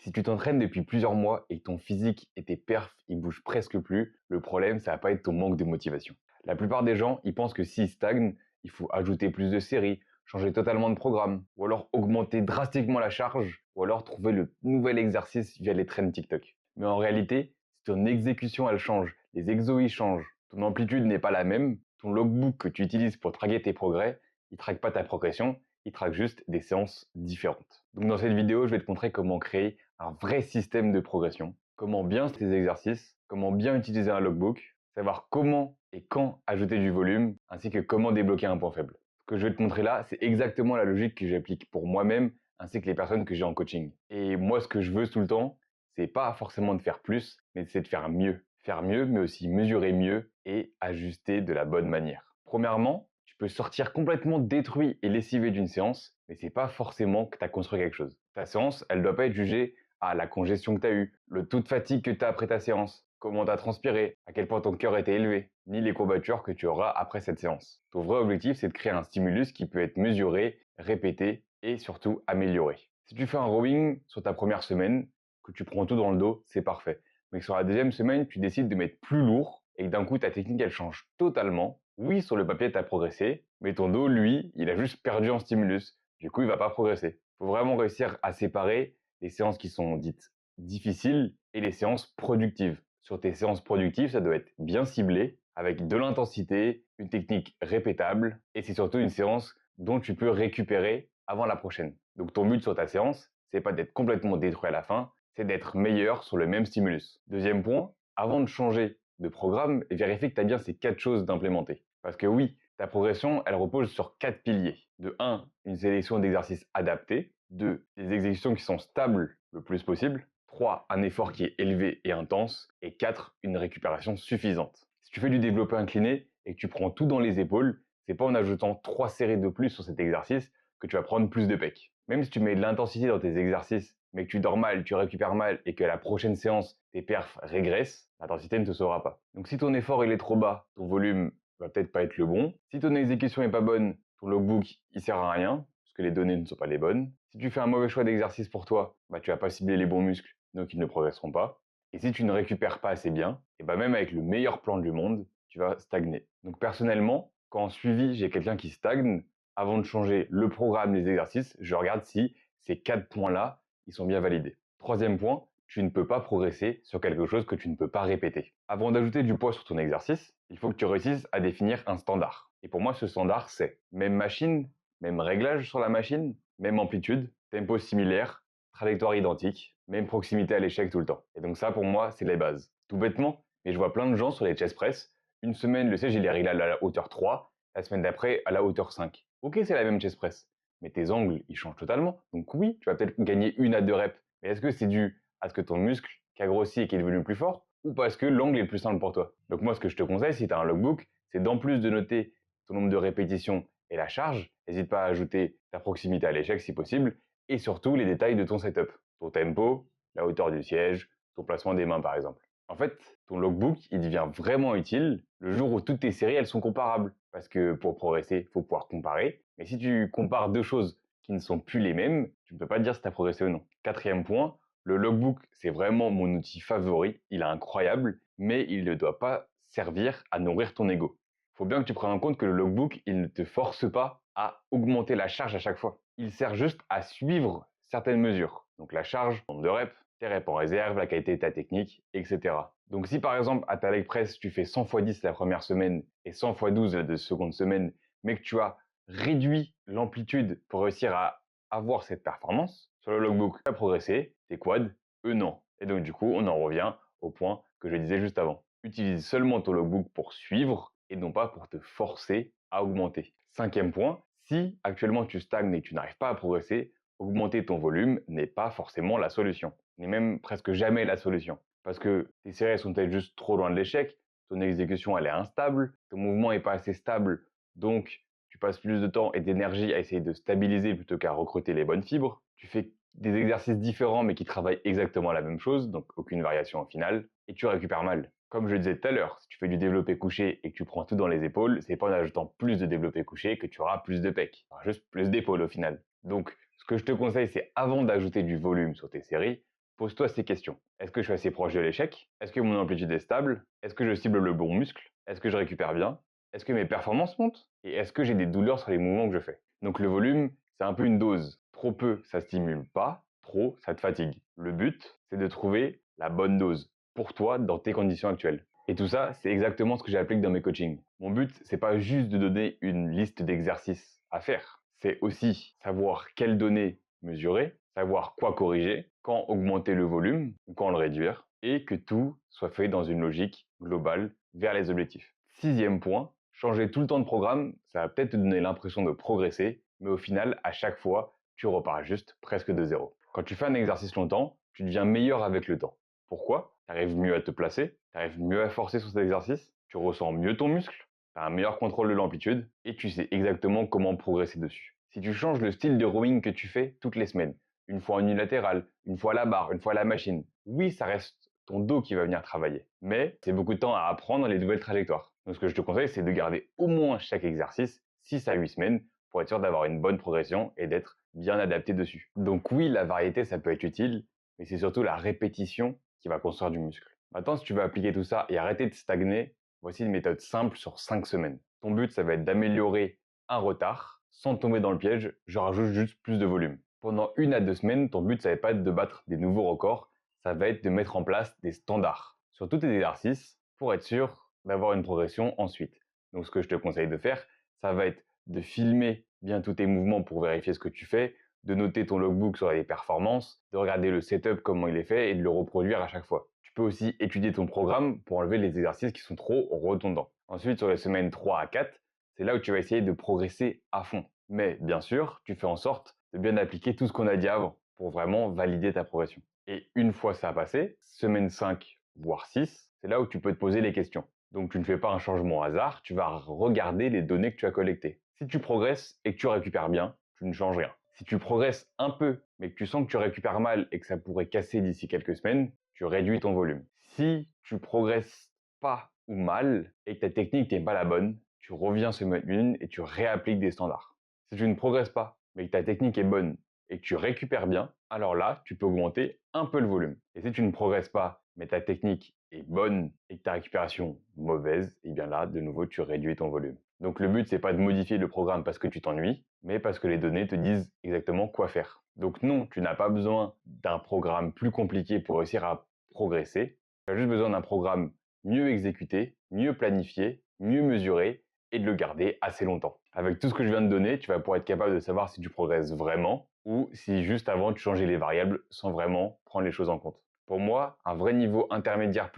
Si tu t'entraînes depuis plusieurs mois et que ton physique et tes perfs, ils bougent presque plus, le problème, ça va pas être ton manque de motivation. La plupart des gens, ils pensent que s'ils stagnent, il faut ajouter plus de séries, changer totalement de programme, ou alors augmenter drastiquement la charge, ou alors trouver le nouvel exercice via les trends TikTok. Mais en réalité, si ton exécution, elle change, les exos, ils changent, ton amplitude n'est pas la même, ton logbook que tu utilises pour traquer tes progrès, il traque pas ta progression, il traque juste des séances différentes. Donc dans cette vidéo, je vais te montrer comment créer un vrai système de progression, comment bien tes exercices, comment bien utiliser un logbook, savoir comment et quand ajouter du volume, ainsi que comment débloquer un point faible. Ce que je vais te montrer là, c'est exactement la logique que j'applique pour moi-même, ainsi que les personnes que j'ai en coaching. Et moi, ce que je veux tout le temps, c'est pas forcément de faire plus, mais c'est de faire mieux. Faire mieux, mais aussi mesurer mieux et ajuster de la bonne manière. Premièrement, tu peux sortir complètement détruit et lessivé d'une séance, mais c'est pas forcément que tu as construit quelque chose. Ta séance, elle doit pas être jugée à la congestion que tu as eue, le taux de fatigue que tu as après ta séance, comment tu as transpiré, à quel point ton cœur était élevé, ni les courbatures que tu auras après cette séance. Ton vrai objectif, c'est de créer un stimulus qui peut être mesuré, répété et surtout amélioré. Si tu fais un rowing sur ta première semaine, que tu prends tout dans le dos, c'est parfait. Mais que sur la deuxième semaine, tu décides de mettre plus lourd et que d'un coup ta technique elle change totalement. Oui, sur le papier tu as progressé, mais ton dos, lui, il a juste perdu en stimulus. Du coup, il va pas progresser. Il faut vraiment réussir à séparer les séances qui sont dites difficiles et les séances productives. Sur tes séances productives, ça doit être bien ciblé, avec de l'intensité, une technique répétable, et c'est surtout une séance dont tu peux récupérer avant la prochaine. Donc ton but sur ta séance, c'est pas d'être complètement détruit à la fin, c'est d'être meilleur sur le même stimulus. Deuxième point, avant de changer de programme, vérifie que tu as bien ces 4 choses d'implémenter. Parce que oui, ta progression, elle repose sur 4 piliers. De 1, une sélection d'exercices adaptés. 2, des exécutions qui sont stables le plus possible. 3, un effort qui est élevé et intense. Et 4, une récupération suffisante. Si tu fais du développé incliné et que tu prends tout dans les épaules, c'est pas en ajoutant 3 séries de plus sur cet exercice que tu vas prendre plus de pecs. Même si tu mets de l'intensité dans tes exercices, mais que tu dors mal, tu récupères mal et que la prochaine séance, tes perfs régressent, l'intensité ne te sauvera pas. Donc si ton effort il est trop bas, ton volume va peut-être pas être le bon. Si ton exécution est pas bonne, ton logbook il sert à rien, parce que les données ne sont pas les bonnes. Si tu fais un mauvais choix d'exercice pour toi, bah tu vas pas cibler les bons muscles, donc ils ne progresseront pas. Et si tu ne récupères pas assez bien, et bah même avec le meilleur plan du monde, tu vas stagner. Donc personnellement, quand en suivi j'ai quelqu'un qui stagne, avant de changer le programme, les exercices, je regarde si ces 4 points-là, ils sont bien validés. Troisième point, tu ne peux pas progresser sur quelque chose que tu ne peux pas répéter. Avant d'ajouter du poids sur ton exercice, il faut que tu réussisses à définir un standard. Et pour moi, ce standard, c'est même machine, même réglage sur la machine, même amplitude, tempo similaire, trajectoire identique, même proximité à l'échec tout le temps. Et donc ça, pour moi, c'est les bases. Tout bêtement, mais je vois plein de gens sur les chest press, une semaine, le siège, il est réglé à la hauteur 3, la semaine d'après, à la hauteur 5. Ok, c'est la même chest press, mais tes angles, ils changent totalement. Donc oui, tu vas peut-être gagner 1 à 2 reps, mais est-ce que c'est dû à ce que ton muscle qui a grossi et qui est devenu plus fort, ou parce que l'angle est plus simple pour toi? Donc moi, ce que je te conseille, si tu as un logbook, c'est d'en plus de noter ton nombre de répétitions et la charge, n'hésite pas à ajouter ta proximité à l'échec si possible, et surtout les détails de ton setup, ton tempo, la hauteur du siège, ton placement des mains par exemple. En fait, ton logbook, il devient vraiment utile le jour où toutes tes séries, elles sont comparables. Parce que pour progresser, il faut pouvoir comparer. Mais si tu compares deux choses qui ne sont plus les mêmes, tu ne peux pas te dire si tu as progressé ou non. Quatrième point, le logbook, c'est vraiment mon outil favori. Il est incroyable, mais il ne doit pas servir à nourrir ton ego. Il faut bien que tu prennes en compte que le logbook, il ne te force pas à augmenter la charge à chaque fois. Il sert juste à suivre certaines mesures. Donc la charge, le nombre de reps, tes reps en réserve, la qualité de ta technique, etc. Donc si par exemple à ta leg press tu fais 100 x 10 la première semaine et 100 x 12 la seconde semaine, mais que tu as réduit l'amplitude pour réussir à avoir cette performance, sur le logbook tu as progressé, tes quads, eux non. Et donc du coup on en revient au point que je disais juste avant. Utilise seulement ton logbook pour suivre et non pas pour te forcer à augmenter. Cinquième point, si actuellement tu stagnes et que tu n'arrives pas à progresser, augmenter ton volume n'est pas forcément la solution, n'est même presque jamais la solution. Parce que tes séries sont peut-être juste trop loin de l'échec, ton exécution elle est instable, ton mouvement n'est pas assez stable, donc tu passes plus de temps et d'énergie à essayer de stabiliser plutôt qu'à recruter les bonnes fibres. Tu fais des exercices différents mais qui travaillent exactement la même chose, donc aucune variation au final, et tu récupères mal. Comme je le disais tout à l'heure, si tu fais du développé couché et que tu prends tout dans les épaules, c'est pas en ajoutant plus de développé couché que tu auras plus de pecs, enfin, juste plus d'épaules au final. Donc ce que je te conseille, c'est avant d'ajouter du volume sur tes séries, Pose-toi ces questions. Est-ce que je suis assez proche de l'échec? Est-ce que mon amplitude est stable? Est-ce que je cible le bon muscle? Est-ce que je récupère bien? Est-ce que mes performances montent? Et est-ce que j'ai des douleurs sur les mouvements que je fais? Donc le volume, c'est un peu une dose. Trop peu, ça stimule pas. Trop, ça te fatigue. Le but, c'est de trouver la bonne dose pour toi dans tes conditions actuelles. Et tout ça, c'est exactement ce que j'applique dans mes coachings. Mon but, c'est pas juste de donner une liste d'exercices à faire. C'est aussi savoir quelles données mesurer, savoir quoi corriger, quand augmenter le volume ou quand le réduire, et que tout soit fait dans une logique globale vers les objectifs. Sixième point, changer tout le temps de programme, ça va peut-être te donner l'impression de progresser, mais au final, à chaque fois, tu repars juste presque de zéro. Quand tu fais un exercice longtemps, tu deviens meilleur avec le temps. Pourquoi? Tu arrives mieux à te placer, tu arrives mieux à forcer sur cet exercice, tu ressens mieux ton muscle, tu as un meilleur contrôle de l'amplitude et tu sais exactement comment progresser dessus. Si tu changes le style de rowing que tu fais toutes les semaines, une fois en unilatéral, une fois à la barre, une fois à la machine, oui, ça reste ton dos qui va venir travailler. Mais c'est beaucoup de temps à apprendre les nouvelles trajectoires. Donc ce que je te conseille, c'est de garder au moins chaque exercice 6 à 8 semaines pour être sûr d'avoir une bonne progression et d'être bien adapté dessus. Donc oui, la variété, ça peut être utile, mais c'est surtout la répétition qui va construire du muscle. Maintenant, si tu veux appliquer tout ça et arrêter de stagner, voici une méthode simple sur 5 semaines. Ton but, ça va être d'améliorer un retard sans tomber dans le piège, je rajoute juste plus de volume. Pendant 1 à 2 semaines, ton but, ça va pas être de battre des nouveaux records, ça va être de mettre en place des standards sur tous tes exercices pour être sûr d'avoir une progression ensuite. Donc ce que je te conseille de faire, ça va être de filmer bien tous tes mouvements pour vérifier ce que tu fais, de noter ton logbook sur les performances, de regarder le setup, comment il est fait et de le reproduire à chaque fois. Tu peux aussi étudier ton programme pour enlever les exercices qui sont trop redondants. Ensuite, sur les semaines 3 à 4, c'est là où tu vas essayer de progresser à fond. Mais bien sûr, tu fais en sorte de bien appliquer tout ce qu'on a dit avant pour vraiment valider ta progression. Et une fois ça a passé, semaine 5 voire 6, c'est là où tu peux te poser les questions. Donc tu ne fais pas un changement au hasard, tu vas regarder les données que tu as collectées. Si tu progresses et que tu récupères bien, tu ne changes rien. Si tu progresses un peu, mais que tu sens que tu récupères mal et que ça pourrait casser d'ici quelques semaines, tu réduis ton volume. Si tu progresses pas ou mal et que ta technique n'est pas la bonne, tu reviens semaine 1 et tu réappliques des standards. Si tu ne progresses pas, mais que ta technique est bonne et que tu récupères bien, alors là, tu peux augmenter un peu le volume. Et si tu ne progresses pas, mais ta technique est bonne et que ta récupération mauvaise, et bien là, de nouveau, tu réduis ton volume. Donc le but, c'est pas de modifier le programme parce que tu t'ennuies, mais parce que les données te disent exactement quoi faire. Donc non, tu n'as pas besoin d'un programme plus compliqué pour réussir à progresser. Tu as juste besoin d'un programme mieux exécuté, mieux planifié, mieux mesuré et de le garder assez longtemps. Avec tout ce que je viens de donner, tu vas pouvoir être capable de savoir si tu progresses vraiment ou si juste avant tu changeais les variables sans vraiment prendre les choses en compte. Pour moi, un vrai niveau intermédiaire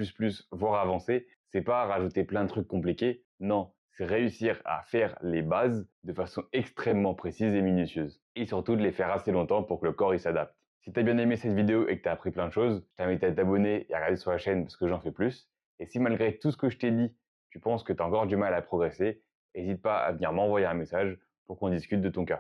voire avancé, c'est pas rajouter plein de trucs compliqués. Non, c'est réussir à faire les bases de façon extrêmement précise et minutieuse. Et surtout de les faire assez longtemps pour que le corps il s'adapte. Si tu as bien aimé cette vidéo et que tu as appris plein de choses, je t'invite à t'abonner et à regarder sur la chaîne parce que j'en fais plus. Et si malgré tout ce que je t'ai dit, tu penses que tu as encore du mal à progresser, n'hésite pas à venir m'envoyer un message pour qu'on discute de ton cas.